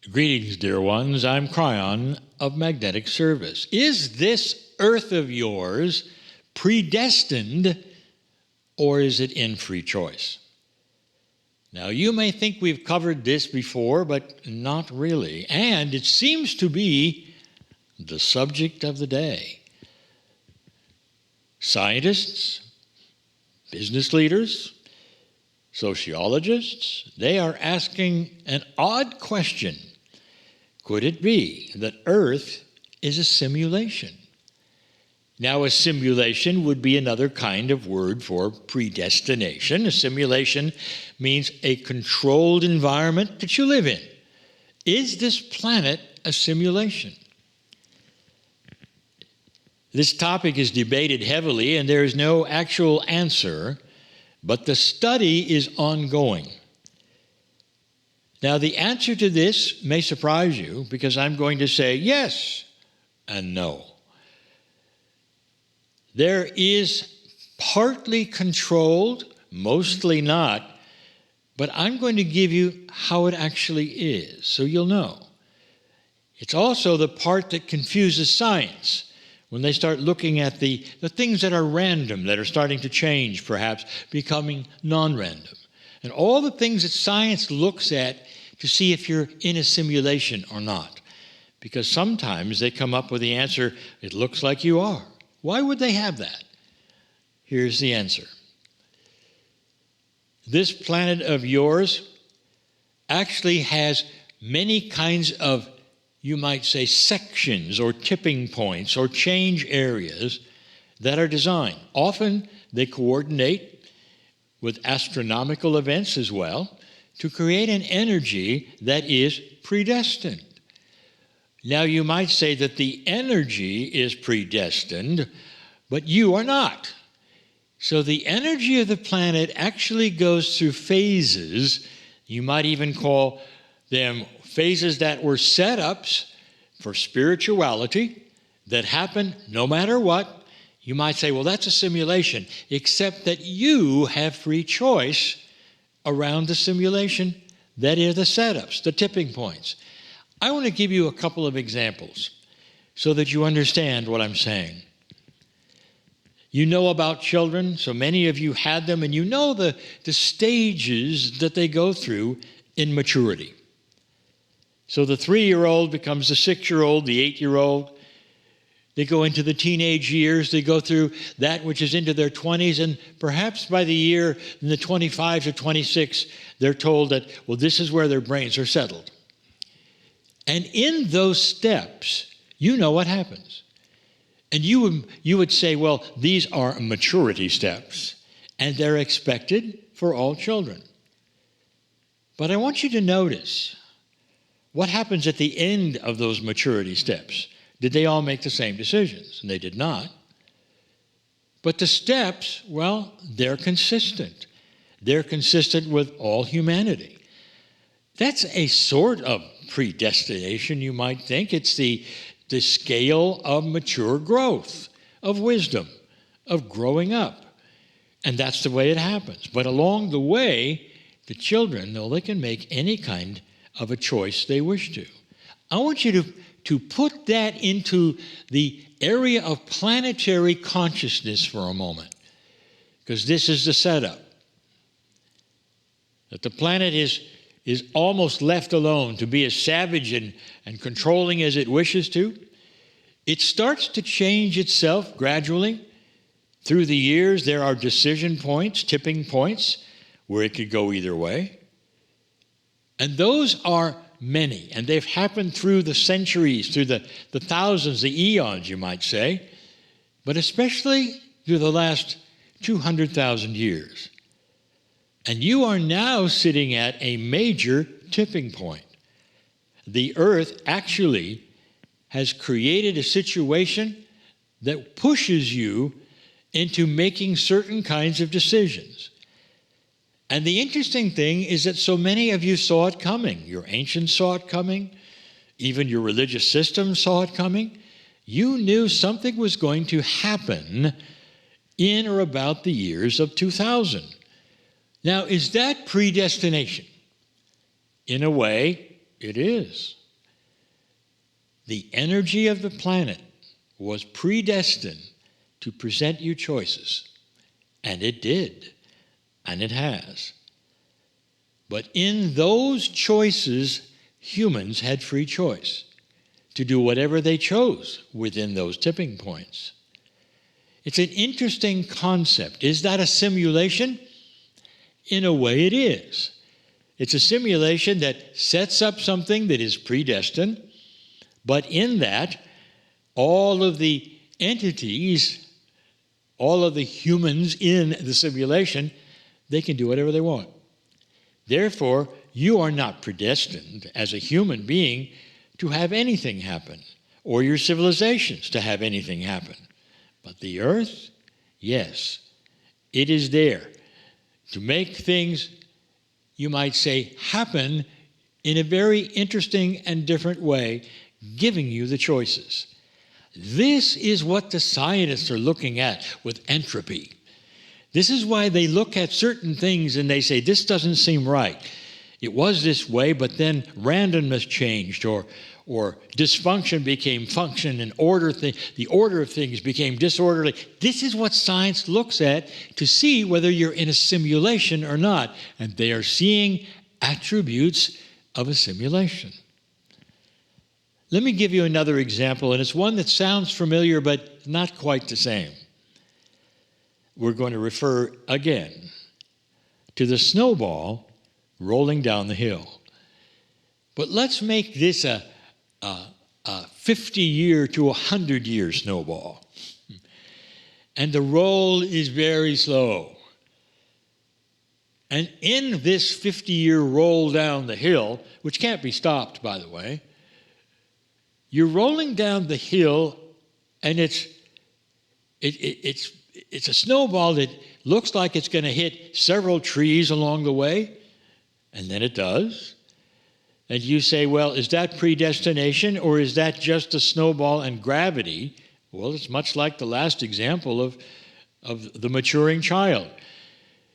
Greetings, dear ones. I'm Kryon of Magnetic Service. Is this Earth of yours predestined, or is it in free choice? Now, you may think we've covered this before, but not really. And it seems to be the subject of the day. Scientists, business leaders, sociologists, they are asking an odd question. Could it be that Earth is a simulation? Now, a simulation would be another kind of word for predestination. A simulation means a controlled environment that you live in. Is this planet a simulation? This topic is debated heavily, and there is no actual answer, but the study is ongoing. Now, the answer to this may surprise you, because I'm going to say yes and no. There is partly controlled, mostly not, but I'm going to give you how it actually is, so you'll know. It's also the part that confuses science when they start looking at the things that are random, that are starting to change, perhaps becoming non-random. And all the things that science looks at to see if you're in a simulation or not. Because sometimes they come up with the answer, it looks like you are. Why would they have that? Here's the answer. This planet of yours actually has many kinds of, you might say, sections or tipping points or change areas that are designed. Often they coordinate with astronomical events as well to create an energy that is predestined. Now, you might say that the energy is predestined, but you are not. So the energy of the planet actually goes through phases. You might even call them phases that were setups for spirituality that happen no matter what. You might say, well, that's a simulation, except that you have free choice around the simulation. That is the setups, the tipping points. I want to give you a couple of examples so that you understand what I'm saying. You know about children, so many of you had them, and you know the stages that they go through in maturity. So the 3-year-old becomes the 6-year-old, the 8-year-old. They go into the teenage years. They go through that which is into their 20s, and perhaps by the year in the 25 to 26, they're told that, well, this is where their brains are settled. And in those steps, you know what happens. And you would say, well, these are maturity steps, and they're expected for all children. But I want you to notice what happens at the end of those maturity steps. Did they all make the same decisions? And they did not. But the steps, well, they're consistent. They're consistent with all humanity. That's a sort of predestination, you might think. It's the scale of mature growth, of wisdom, of growing up. And that's the way it happens. But along the way, the children, though, they can make any kind of a choice they wish to. I want you to put that into the area of planetary consciousness for a moment, because this is the setup. That the planet is almost left alone to be as savage and controlling as it wishes to. It starts to change itself gradually. Through the years, there are decision points, tipping points, where it could go either way. And those are many, and they've happened through the centuries, through the thousands, the eons, you might say, but especially through the last 200,000 years. And you are now sitting at a major tipping point. The Earth actually has created a situation that pushes you into making certain kinds of decisions. And the interesting thing is that so many of you saw it coming. Your ancients saw it coming. Even your religious system saw it coming. You knew something was going to happen in or about the years of 2000. Now, is that predestination? In a way, It is. The energy of the planet was predestined to present you choices. And it did. And it has. But in those choices, humans had free choice to do whatever they chose within those tipping points. It's an interesting concept. Is that a simulation? In a way, it is. It's a simulation that sets up something that is predestined, but in that, all of the entities, all of the humans in the simulation, they can do whatever they want. Therefore, you are not predestined as a human being to have anything happen, or your civilizations to have anything happen. But the earth, yes, it is there to make things, you might say, happen in a very interesting and different way, giving you the choices. This is what the scientists are looking at with entropy. This is why they look at certain things and they say, this doesn't seem right. It was this way, but then randomness changed, or dysfunction became function, and the order of things became disorderly. This is what science looks at to see whether you're in a simulation or not. And they are seeing attributes of a simulation. Let me give you another example, and it's one that sounds familiar, but not quite the same. We're going to refer again to the snowball rolling down the hill. But let's make this a 50-year to 100-year snowball. And the roll is very slow. And in this 50-year roll down the hill, which can't be stopped, by the way, you're rolling down the hill, and it's a snowball that looks like it's going to hit several trees along the way, and then it does. And you say, well, is that predestination, or is that just a snowball and gravity? Well, it's much like the last example of the maturing child.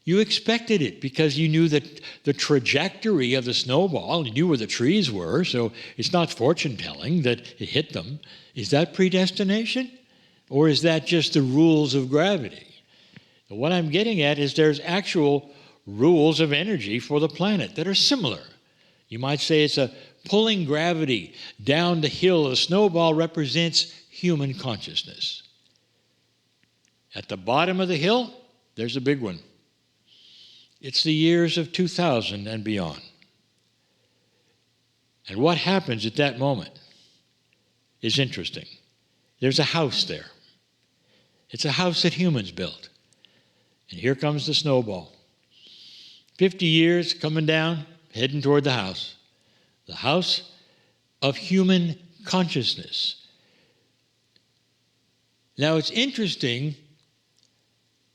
You expected it because you knew that the trajectory of the snowball, you knew where the trees were, so it's not fortune-telling that it hit them. Is that predestination, or is that just the rules of gravity? What I'm getting at is there's actual rules of energy for the planet that are similar. You might say it's a pulling gravity down the hill. A snowball represents human consciousness. At the bottom of the hill, there's a big one. It's the years of 2000 and beyond. And what happens at that moment is interesting. There's a house there. It's a house that humans built. And here comes the snowball. 50 years coming down, heading toward the house of human consciousness. Now, it's interesting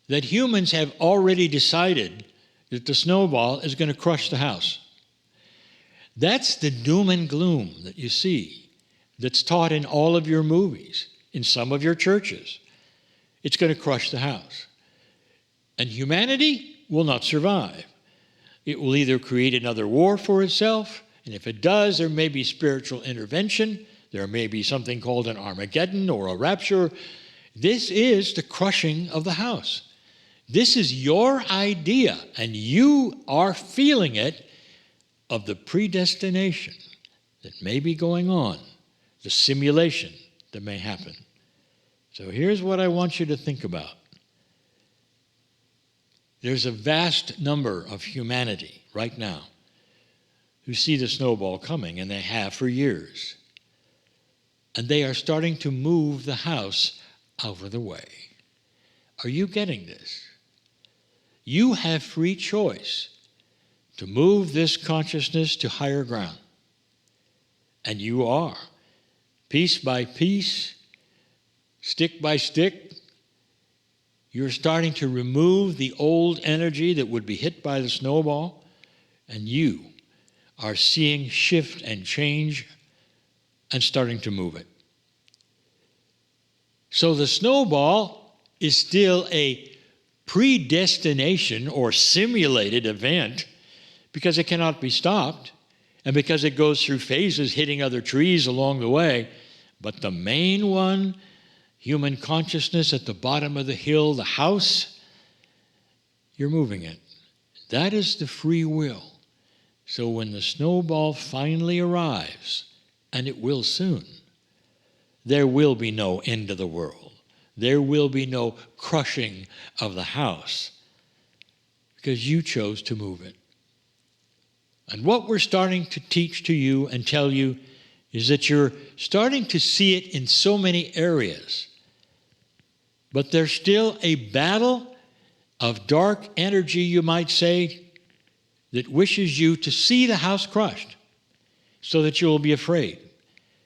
that humans have already decided that the snowball is going to crush the house. That's the doom and gloom that you see, that's taught in all of your movies, in some of your churches. It's going to crush the house. And humanity will not survive. It will either create another war for itself, and if it does, there may be spiritual intervention. There may be something called an Armageddon or a rapture. This is the crushing of the house. This is your idea, and you are feeling it, of the predestination that may be going on, the simulation that may happen. So here's what I want you to think about. There's a vast number of humanity right now who see the snowball coming, and they have for years. And they are starting to move the house out of the way. Are you getting this? You have free choice to move this consciousness to higher ground. And you are. Piece by piece, stick by stick, you're starting to remove the old energy that would be hit by the snowball, and you are seeing shift and change and starting to move it. So the snowball is still a predestination or simulated event because it cannot be stopped. and because it goes through phases, hitting other trees along the way. But the main one, human consciousness at the bottom of the hill, the house, you're moving it. That is the free will. So when the snowball finally arrives, and it will soon, there will be no end of the world. There will be no crushing of the house, because you chose to move it. And what we're starting to teach to you and tell you is that you're starting to see it in so many areas. But there's still a battle of dark energy, you might say, that wishes you to see the house crushed so that you'll be afraid,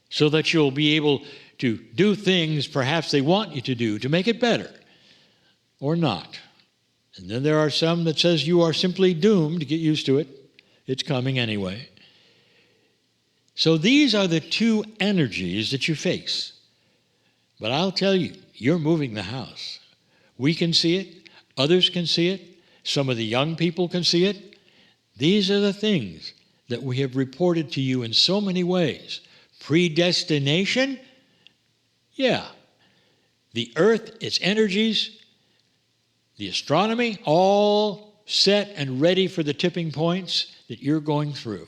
so that you'll be able to do things perhaps they want you to do to make it better, or not. And then there are some that says you are simply doomed to get used to it. It's coming anyway. So these are the two energies that you face. But I'll tell you, you're moving the house. We can see it. Others can see it. Some of the young people can see it. These are the things that we have reported to you in so many ways. Predestination? Yeah. The earth, its energies, the astronomy, all set and ready for the tipping points that you're going through.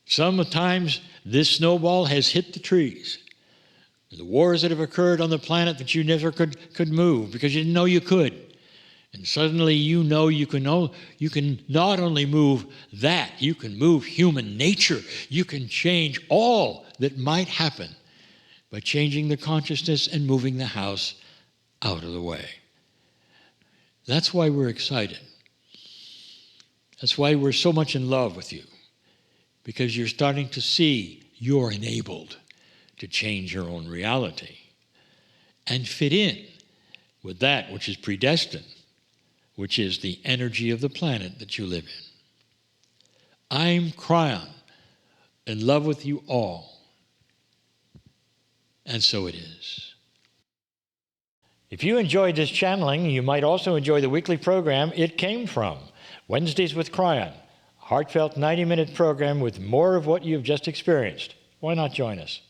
Sometimes this snowball has hit the trees. The wars that have occurred on the planet that you never could move because you didn't know you could. And suddenly you know you can not only move that, you can move human nature. You can change all that might happen by changing the consciousness and moving the house out of the way. That's why we're excited. That's why we're so much in love with you, because you're starting to see you're enabled to change your own reality and fit in with that which is predestined, which is the energy of the planet that you live in. I'm Kryon, in love with you all, and so it is. If you enjoyed this channeling, you might also enjoy the weekly program It Came From, Wednesdays with Kryon, a heartfelt 90-minute program with more of what you've just experienced. Why not join us?